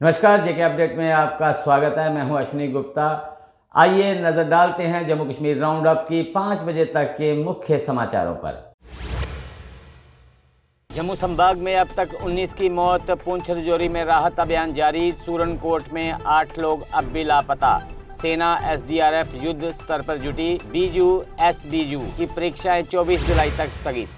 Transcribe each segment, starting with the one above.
नमस्कार, जेके अपडेट में आपका स्वागत है। मैं हूं अश्विनी गुप्ता। आइए नजर डालते हैं जम्मू कश्मीर राउंड अप की 5 बजे तक के मुख्य समाचारों पर। जम्मू संभाग में अब तक 19 की मौत। पुंछ रजौरी में राहत अभियान जारी। सूरनकोट में 8 लोग अब भी लापता। सेना एसडीआरएफ युद्ध स्तर पर जुटी। बीजू एसबीजू की परीक्षाएं 24 जुलाई तक स्थगित।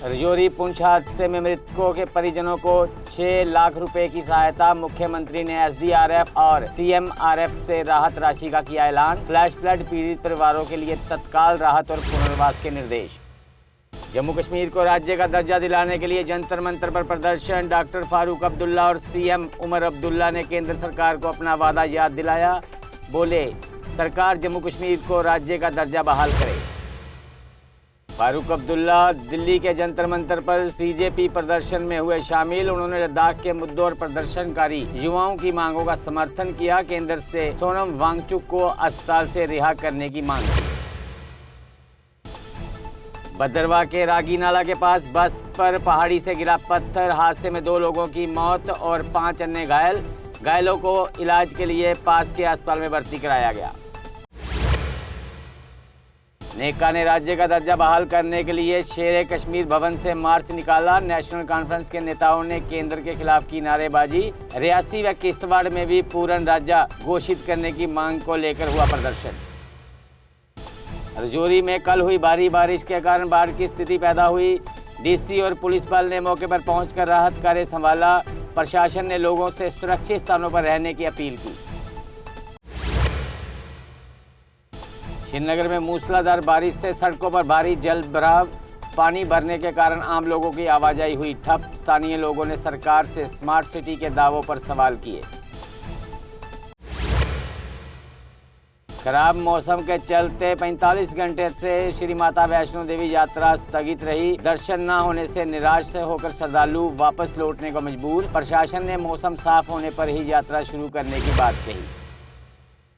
रजौरी पुंछ हादसे में मृतकों के परिजनों को 6 लाख रुपए की सहायता। मुख्यमंत्री ने एसडीआरएफ और सीएमआरएफ से राहत राशि का किया ऐलान। फ्लैश फ्लड पीड़ित परिवारों के लिए तत्काल राहत और पुनर्वास के निर्देश। जम्मू कश्मीर को राज्य का दर्जा दिलाने के लिए जंतर मंतर पर प्रदर्शन। डॉक्टर फारूक अब्दुल्ला और सीएम उमर अब्दुल्ला ने केंद्र सरकार को अपना वादा याद दिलाया। बोले, सरकार जम्मू कश्मीर को राज्य का दर्जा बहाल करे। फारूक अब्दुल्ला दिल्ली के जंतर मंतर पर सीजेपी प्रदर्शन में हुए शामिल। उन्होंने लद्दाख के मुद्दों और प्रदर्शनकारी युवाओं की मांगों का समर्थन किया। केंद्र से सोनम वांगचुक को अस्पताल से रिहा करने की मांग की। भद्रवाह के रागी नाला के पास बस पर पहाड़ी से गिरा पत्थर। हादसे में 2 लोगों की मौत और 5 अन्य घायल। घायलों को इलाज के लिए पास के अस्पताल में भर्ती कराया गया। नेका ने राज्य का दर्जा बहाल करने के लिए शेरे कश्मीर भवन से मार्च निकाला। नेशनल कॉन्फ्रेंस के नेताओं ने केंद्र के खिलाफ की नारेबाजी। रियासी व किश्तवाड़ में भी पूर्ण राज्य घोषित करने की मांग को लेकर हुआ प्रदर्शन। रजौरी में कल हुई भारी बारिश के कारण बाढ़ की स्थिति पैदा हुई। डीसी और पुलिस बल ने मौके पर पहुंचकर राहत कार्य संभाला। प्रशासन ने लोगों से सुरक्षित स्थानों पर रहने की अपील की। श्रीनगर में मूसलाधार बारिश से सड़कों पर भारी जल भराव। पानी भरने के कारण आम लोगों की आवाजाही हुई ठप। स्थानीय लोगों ने सरकार से स्मार्ट सिटी के दावों पर सवाल किए। खराब मौसम के चलते 45 घंटे से श्री माता वैष्णो देवी यात्रा स्थगित रही। दर्शन न होने से निराश से होकर श्रद्धालु वापस लौटने को मजबूर। प्रशासन ने मौसम साफ होने पर ही यात्रा शुरू करने की बात कही।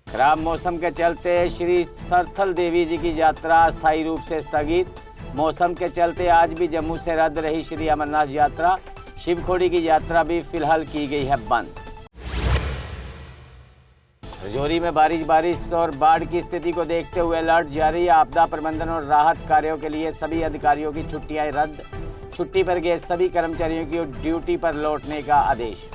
खराब मौसम के चलते श्री सरथल देवी जी की यात्रा अस्थायी रूप से स्थगित। मौसम के चलते आज भी जम्मू से रद्द रही श्री अमरनाथ यात्रा। शिवखोड़ी की यात्रा भी फिलहाल की गई है बंद। रजौरी में बारिश और बाढ़ की स्थिति को देखते हुए अलर्ट जारी। आपदा प्रबंधन और राहत कार्यों के लिए सभी अधिकारियों की छुट्टियां रद्द। छुट्टी पर गए सभी कर्मचारियों की ड्यूटी पर लौटने का आदेश।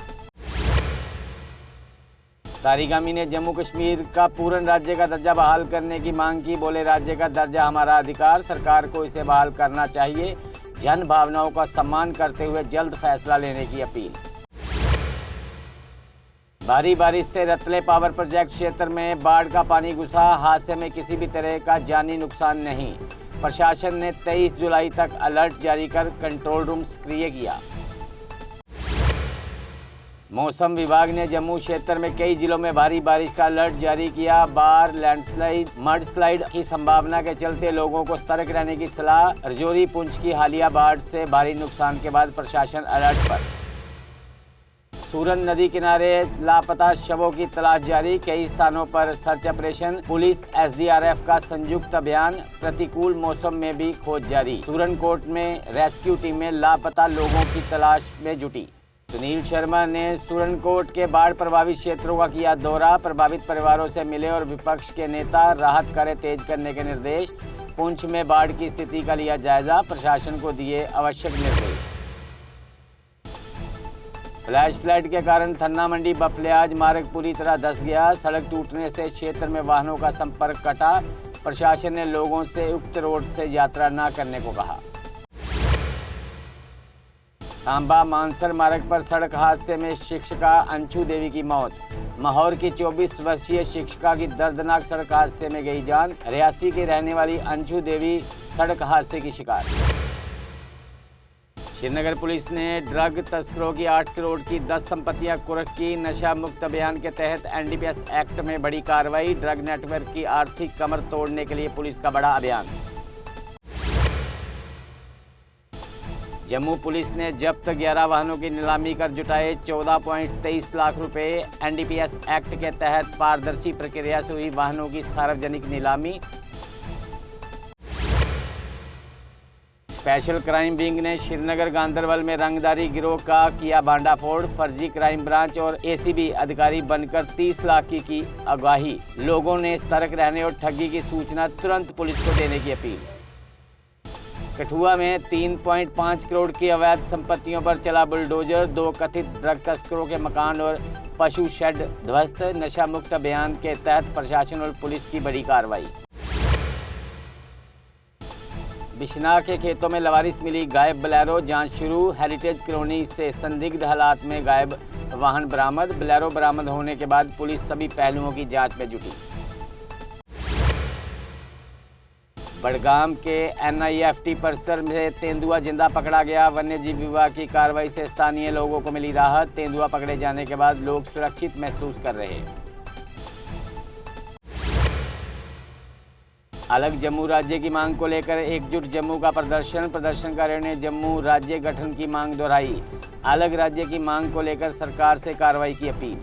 तारिगामी ने जम्मू कश्मीर का पूर्ण राज्य का दर्जा बहाल करने की मांग की। बोले, राज्य का दर्जा हमारा अधिकार, सरकार को इसे बहाल करना चाहिए। जन भावनाओं का सम्मान करते हुए जल्द फैसला लेने की अपील। भारी बारिश से रतले पावर प्रोजेक्ट क्षेत्र में बाढ़ का पानी घुसा। हादसे में किसी भी तरह का जानी नुकसान नहीं। प्रशासन ने 23 जुलाई तक अलर्ट जारी कर कंट्रोल रूम सक्रिय किया। मौसम विभाग ने जम्मू क्षेत्र में कई जिलों में भारी बारिश का अलर्ट जारी किया। बाढ़, लैंडस्लाइड, मडस्लाइड की संभावना के चलते लोगों को सतर्क रहने की सलाह। रजौरी पुंछ की हालिया बाढ़ से भारी नुकसान के बाद प्रशासन अलर्ट पर। सूरन नदी किनारे लापता शवों की तलाश जारी। कई स्थानों पर सर्च ऑपरेशन। पुलिस एसडीआरएफ का संयुक्त अभियान। प्रतिकूल मौसम में भी खोज जारी। सूरनकोट में रेस्क्यू टीमें लापता लोगों की तलाश में जुटी। सुनील शर्मा ने सूरनकोट के बाढ़ प्रभावित क्षेत्रों का किया दौरा। प्रभावित परिवारों से मिले और विपक्ष के नेता। राहत कार्य तेज करने के निर्देश। पुंछ में बाढ़ की स्थिति का लिया जायजा। प्रशासन को दिए आवश्यक निर्देश। फ्लैश फ्लड के कारण थन्ना मंडी बफलियाज मार्ग पूरी तरह धंस गया। सड़क टूटने से क्षेत्र में वाहनों का संपर्क कटा। प्रशासन ने लोगों से उक्त रोड से यात्रा न करने को कहा। सांबा मानसर मार्ग पर सड़क हादसे में शिक्षिका अंशु देवी की मौत। माहौर की 24 वर्षीय शिक्षिका की दर्दनाक सड़क हादसे में गई जान। रियासी की रहने वाली अंशु देवी सड़क हादसे की शिकार। श्रीनगर पुलिस ने ड्रग तस्करों की 8 करोड़ की 10 संपत्तियां कुर्क की। नशा मुक्त अभियान के तहत एनडीपीएस एक्ट में बड़ी कार्रवाई। ड्रग नेटवर्क की आर्थिक कमर तोड़ने के लिए पुलिस का बड़ा अभियान। जम्मू पुलिस ने जब्त 11 वाहनों की नीलामी कर जुटाए 14.23 लाख रुपए। एनडीपीएस एक्ट के तहत पारदर्शी प्रक्रिया से हुई वाहनों की सार्वजनिक नीलामी। स्पेशल क्राइम विंग ने श्रीनगर गांदरबल में रंगदारी गिरोह का किया भांडाफोड़। फर्जी क्राइम ब्रांच और एसीबी अधिकारी बनकर 30 लाख की अगवाही। लोगों ने सतर्क रहने और ठगी की सूचना तुरंत पुलिस को देने की अपील। कठुआ में 3.5 करोड़ की अवैध संपत्तियों पर चला बुलडोजर। 2 कथित ड्रग तस्करों के मकान और पशु शेड ध्वस्त। नशा मुक्त अभियान के तहत प्रशासन और पुलिस की बड़ी कार्रवाई। बिश्नाह के खेतों में लवारिस मिली गायब बोलेरो, जांच शुरू। हेरिटेज कॉलोनी से संदिग्ध हालात में गायब वाहन बरामद। बोलेरो बरामद होने के बाद पुलिस सभी पहलुओं की जांच में जुटी। बड़गाम के NIFT परिसर में तेंदुआ जिंदा पकड़ा गया। वन्यजीव विभाग की कार्रवाई से स्थानीय लोगों को मिली राहत। तेंदुआ पकड़े जाने के बाद लोग सुरक्षित महसूस कर रहे हैं। अलग जम्मू राज्य की मांग को लेकर एकजुट जम्मू का प्रदर्शन। प्रदर्शनकारियों ने जम्मू राज्य गठन की मांग दोहराई। अलग राज्य की मांग को लेकर सरकार से कार्रवाई की अपील।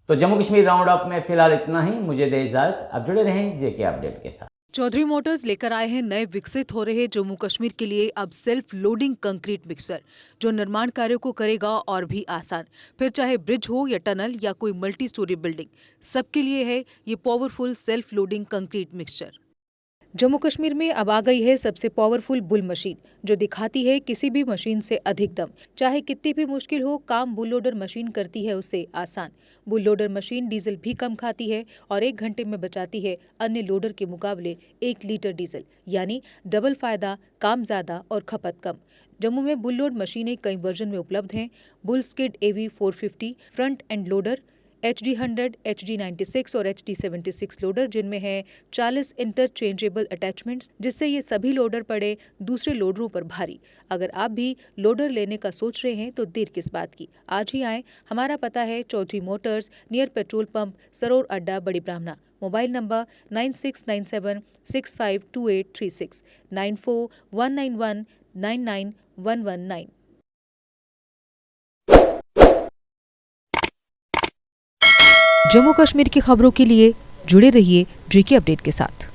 तो जम्मू कश्मीर राउंड अप में फिलहाल इतना ही। मुझे दे इजाजत। अब जुड़े रहें जेके अपडेट के साथ। चौधरी मोटर्स लेकर आए हैं नए विकसित हो रहे जम्मू कश्मीर के लिए अब सेल्फ लोडिंग कंक्रीट मिक्सर, जो निर्माण कार्यों को करेगा और भी आसान। फिर चाहे ब्रिज हो या टनल या कोई मल्टी स्टोरी बिल्डिंग, सबके लिए है ये powerful self loading concrete mixture. Jammu Kashmir में अब आ गई है सबसे पावरफुल बुल मशीन, जो दिखाती है किसी भी मशीन से अधिक दम। चाहे कितनी भी मुश्किल हो, काम बुल लोडर मशीन करती है उसे आसान। बुल लोडर मशीन डीजल भी कम खाती है और 1 घंटे में बचाती है अन्य लोडर के मुकाबले 1 लीटर डीजल, यानी डबल फायदा, काम ज्यादा और खपत कम। जम्मू में बुल लोड मशीनें कई वर्जन में उपलब्ध हैं। Bull skid AV 450 front end loader, HD100, HD96 और HD76 लोडर, जिनमें है 40 इंटरचेंजेबल अटैचमेंट्स, जिससे ये सभी लोडर पड़े दूसरे लोडरों पर भारी। अगर आप भी लोडर लेने का सोच रहे हैं तो देर किस बात की, आज ही आएँ। हमारा पता है Chaudhary motors, near petrol pump, Saror अड्डा, बड़ी ब्राह्मणा। Mobile number 9697652836, 9419199119। जम्मू कश्मीर की खबरों के लिए जुड़े रहिए जेके अपडेट के साथ।